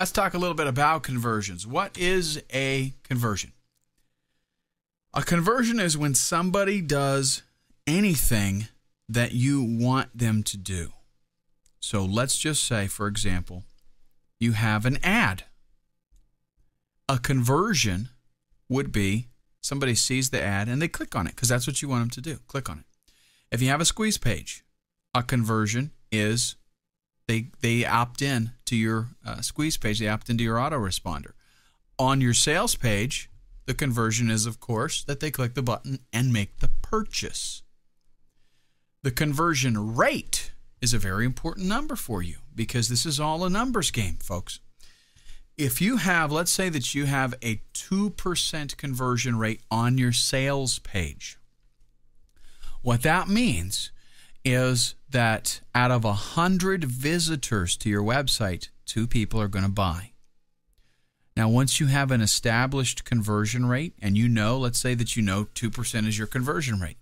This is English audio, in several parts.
Let's talk a little bit about conversions. What is a conversion? A conversion is when somebody does anything that you want them to do. So let's just say, for example, you have an ad. A conversion would be somebody sees the ad and they click on it because that's what you want them to do. Click on it. If you have a squeeze page, a conversion is they opt in to your squeeze page. They opt into your autoresponder. On your sales page, the conversion is, of course, that they click the button and make the purchase. The conversion rate is a very important number for you because this is all a numbers game, folks. If you have, let's say that you have a 2% conversion rate on your sales page, what that means is that out of 100 visitors to your website, 2 people are going to buy. Now, once you have an established conversion rate and you know, let's say that you know 2% is your conversion rate,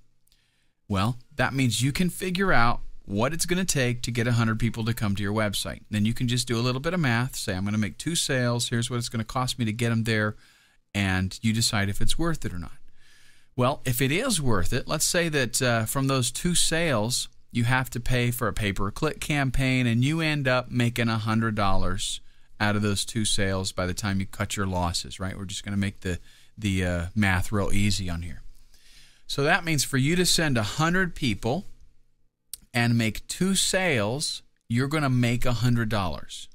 well, that means you can figure out what it's going to take to get 100 people to come to your website. Then you can just do a little bit of math, say I'm going to make 2 sales, here's what it's going to cost me to get them there, and you decide if it's worth it or not. Well, if it is worth it, let's say that from those 2 sales, you have to pay for a pay-per-click campaign and you end up making $100 out of those 2 sales by the time you cut your losses, right? We're just going to make the math real easy on here. So that means for you to send 100 people and make 2 sales, you're going to make $100.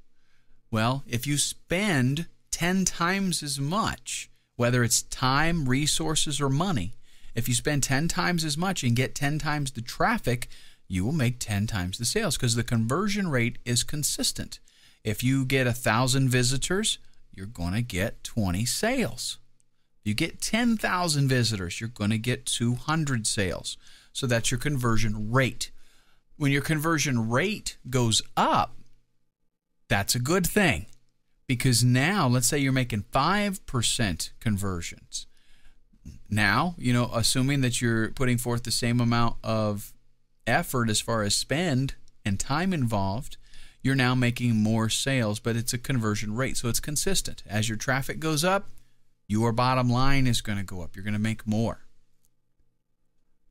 Well, if you spend 10 times as much, whether it's time, resources, or money, if you spend 10 times as much and get 10 times the traffic, you will make 10 times the sales because the conversion rate is consistent. If you get 1,000 visitors, you're going to get 20 sales. If you get 10,000 visitors, you're going to get 200 sales. So that's your conversion rate. When your conversion rate goes up, that's a good thing because now, let's say you're making 5% conversions. Now, assuming that you're putting forth the same amount of effort as far as spend and time involved, you're now making more sales, but it's a conversion rate, so it's consistent. As your traffic goes up, your bottom line is going to go up. You're going to make more.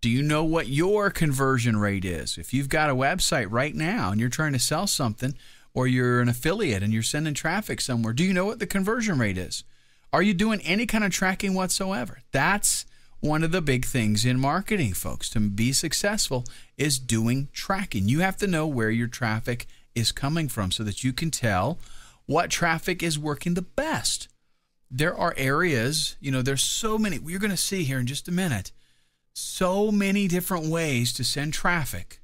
Do you know what your conversion rate is? If you've got a website right now and you're trying to sell something, or you're an affiliate and you're sending traffic somewhere, do you know what the conversion rate is? Are you doing any kind of tracking whatsoever? That's one of the big things in marketing, folks. To be successful is doing tracking. You have to know where your traffic is coming from so that you can tell what traffic is working the best. There are areas, there's so many, you're going to see here in just a minute, so many different ways to send traffic.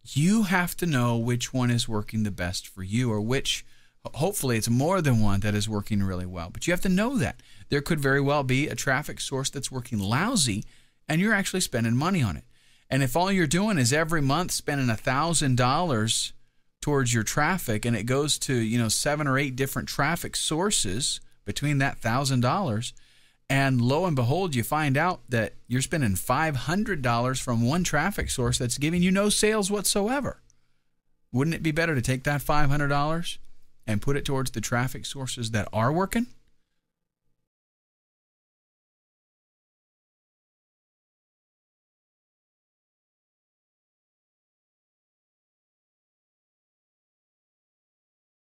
You have to know which one is working the best for you, or which, hopefully it's more than one that is working really well. But you have to know that. There could very well be a traffic source that's working lousy and you're actually spending money on it. And if all you're doing is every month spending $1,000 towards your traffic and it goes to 7 or 8 different traffic sources between that $1,000, and lo and behold you find out that you're spending $500 from one traffic source that's giving you no sales whatsoever, wouldn't it be better to take that $500 and put it towards the traffic sources that are working?